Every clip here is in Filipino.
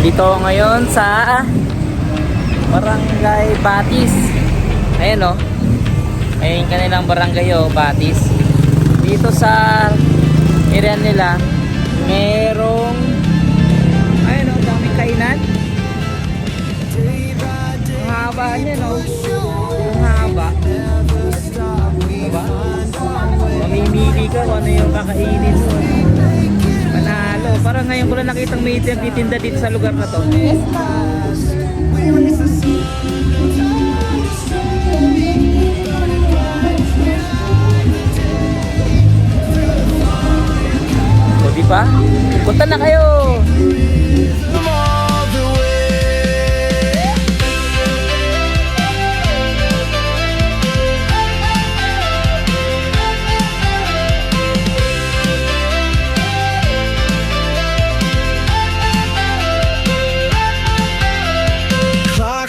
Dito ngayon sa Barangay Batis. Ayan o. Ayan kanilang barangay o, Batis. Dito sa area nila, merong ayun o, daming kainan. Ang haba niya no. Ang haba. Diba? Mamimili ka kung ano yung kakainin mo. Panalo. Parang ngayon ko lang nakitang may titinda dito sa lugar na to. O diba? Punta na kayo!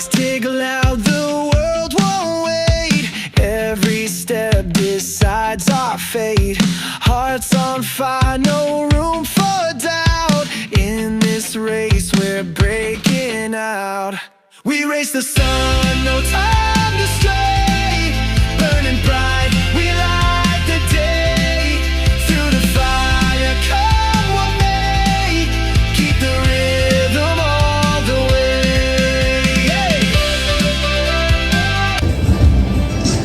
Tick loud, the world won't wait. Every step decides our fate. Hearts on fire, no room for doubt. In this race, we're breaking out. We race the sun, no time to stray. Burning bright, we light the day. Through the fire, come what may. Keep the rhythm all the way.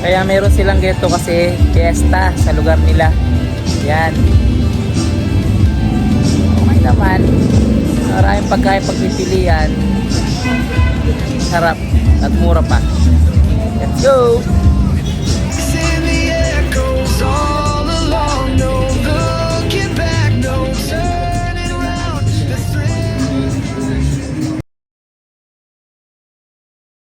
Kaya meron silang ganito kasi fiesta sa lugar nila. Yan. Okay naman. Maraming pagkain pagpipilian. Sarap at mura pa. Let's go!